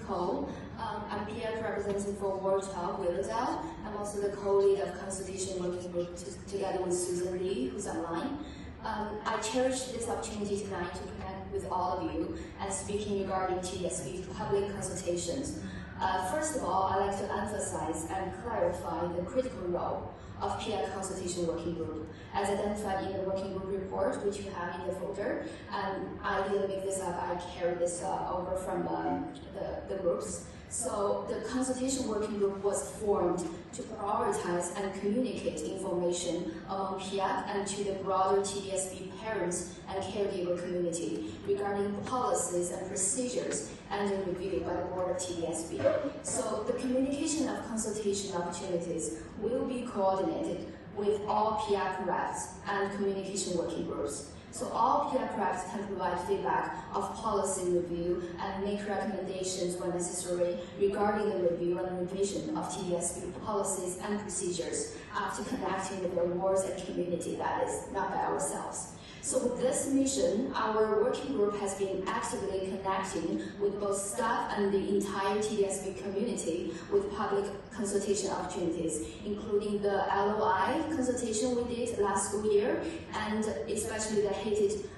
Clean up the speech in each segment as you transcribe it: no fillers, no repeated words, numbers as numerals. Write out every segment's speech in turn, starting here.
Nicole. I'm PIAC representative for Ward 12 Willowdale. I'm also the co-lead of Consultation Working Group together with Susan Lee, who's online. I cherish this opportunity tonight to connect with all of you and speaking regarding TDSB public consultations. First of all, I'd like to emphasize and clarify the critical role of PIAC Consultation Working Group, as identified in the working group report, which you have in the folder. And I didn't make this up, I carried this over from the groups. So the Consultation Working Group was formed to prioritize and communicate information among PIAC and to the broader TDSB parents and caregiver community regarding policies and procedures under review by the Board of TDSB. So the communication of consultation opportunities will be coordinated with all PIAC reps and communication working groups. So all PIAC reps can provide feedback of policy review and make recommendations when necessary regarding the review and revision of TDSB policies and procedures after connecting with their wards and community, that is, not by ourselves. So with this mission, our working group has been actively connecting with both staff and the entire TDSB community with public consultation opportunities, including the LOI consultation we did last school year, and especially the heated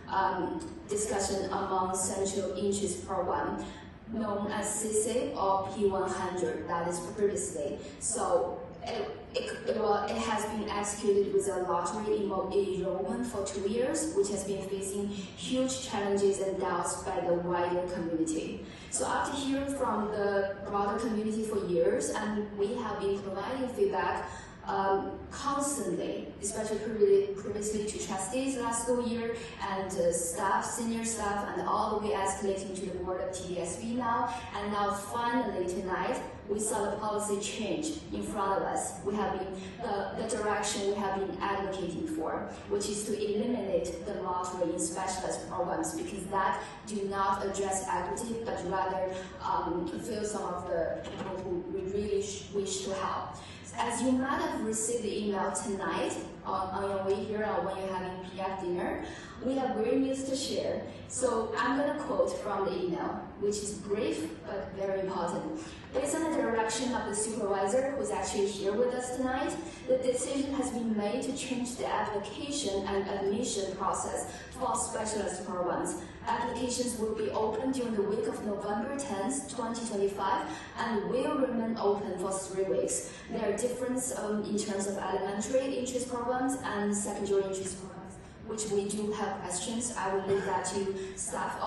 discussion among Central Interest Program, known as CC or P100, that is previously. So it has been executed with a lottery enrollment for 2 years, which has been facing huge challenges and doubts by the wider community. So after hearing from the broader community for years, and we have been providing feedback constantly, especially previously to trustees last school year and staff, senior staff, and all the way escalating to the board of TDSB now. And now finally tonight, we saw the policy change in front of us. We have been, the direction we have been advocating for, which is to eliminate the lottery in specialized programs because that do not address equity, but rather fulfill some of the people who we really wish to help. As you might have received the email tonight on your way here or when you're having PIAC dinner, we have great news to share. So I'm going to quote from the email, which is brief but very important. Based on the direction of the supervisor who's actually here with us tonight, the decision has been made to change the application and admission process for specialist programs. Applications will be open during the week of November 10th, 2025, and will remain open for 3 weeks. There are differences in terms of elementary interest programs and secondary interest programs, which we do have questions. I will leave that to staff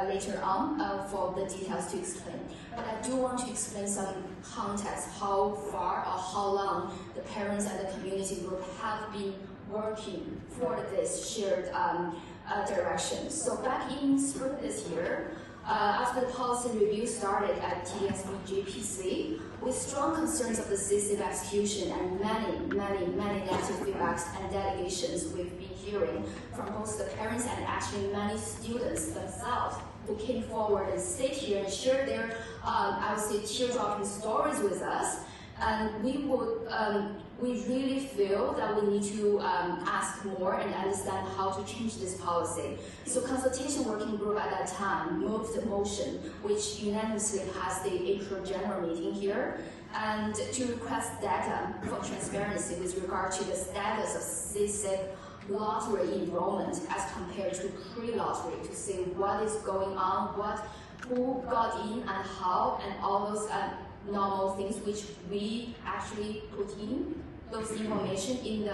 later on for the details to explain. But I do want to explain some context, how far or how long the parents and the community group have been working for this shared direction. So back in spring this year, after the policy review started at TDSB GPC, with strong concerns of the CC execution and many negative feedbacks and delegations we've been hearing from both the parents and actually many students themselves who came forward and stayed here and shared their, I would say, tear-dropping stories with us. And we really feel that we need to ask more and understand how to change this policy. So Consultation Working Group at that time moved the motion, which unanimously passed the April general meeting here, and to request data for transparency with regard to the status of CSIP lottery enrollment as compared to pre-lottery, to see what is going on, who got in and how, and all those normal things which we actually put in those information in the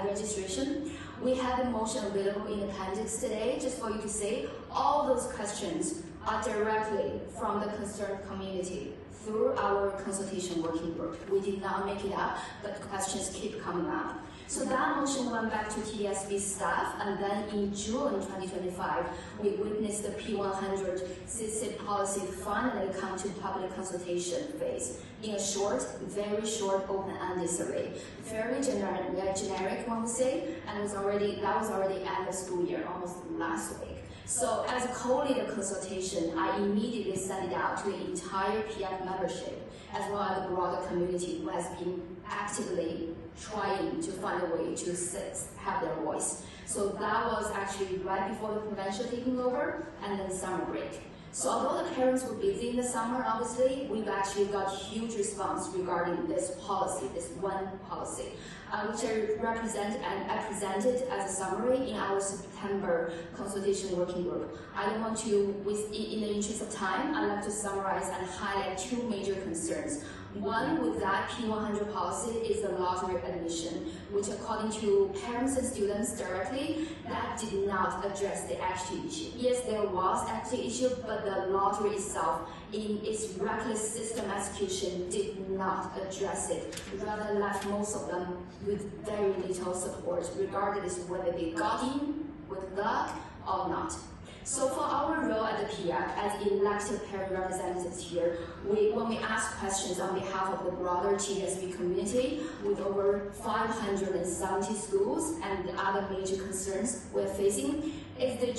registration. We have the motion available in the appendix today, just for you to say all those questions are directly from the concerned community through our Consultation Working Group. We did not make it up, but questions keep coming up. So that motion went back to TDSB staff, and then in June 2025, we witnessed the P100 CC policy finally come to public consultation phase in a short, very short, open-ended survey. Very generic, one would say, and that was already end of school year, almost last week. So as a co-lead of consultation, I immediately sent it out to the entire PIAC membership, as well as the broader community who has been actively trying to find a way to have their voice. So that was actually right before the provincial taking over and then summer break. So although the parents were busy in the summer, obviously, we've actually got huge response regarding this policy, this one policy, which I presented as a summary in our September Consultation Working Group. I don't want to, in the interest of time, I'd like to summarize and highlight two major concerns. One, with that P100 policy is the lottery admission, which according to parents and students directly, that did not address the equity issue. Yes, there was equity issue, but the lottery itself, in its reckless system execution, did not address it, rather left most of them with very little support, regardless of whether they got in with luck or not. So for our role at the PIAC, as elected parent representatives here, when we ask questions on behalf of the broader TDSB community, with over 570 schools and the other major concerns we're facing, is the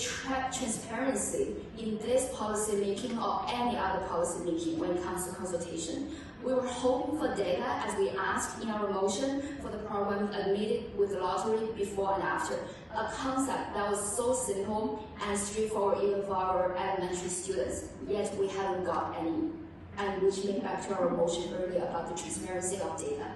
transparency in this policy making or any other policy making when it comes to consultation. We were hoping for data, as we asked in our motion, for the program admitted with lottery before and after. A concept that was so simple and straightforward even for our elementary students, yet we haven't got any. And which linked back to our motion earlier about the transparency of data.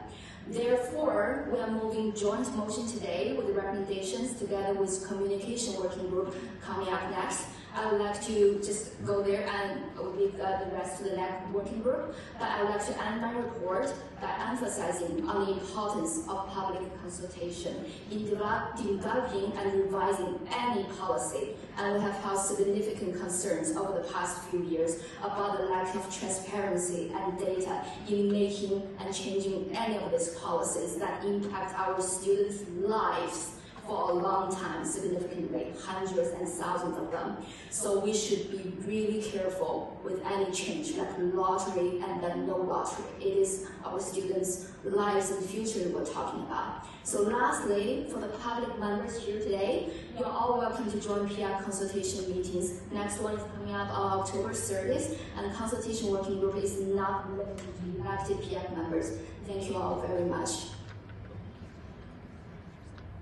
Therefore, we are moving joint motion today with the recommendations together with Communication Working Group coming up next. I would like to just go there and leave the rest to the next working group, but I would like to end my report by emphasizing on the importance of public consultation in developing and revising any policy. And we have had significant concerns over the past few years about the lack of transparency and data in making and changing any of these policies that impact our students' lives for a long time, significantly, hundreds and thousands of them. So we should be really careful with any change, like lottery and then no lottery. It is our students' lives and future we're talking about. So lastly, for the public members here today, you're all welcome to join PIAC consultation meetings. Next one is coming up on October 30th, and Consultation Working Group is not limited to elected PIAC members. Thank you all very much.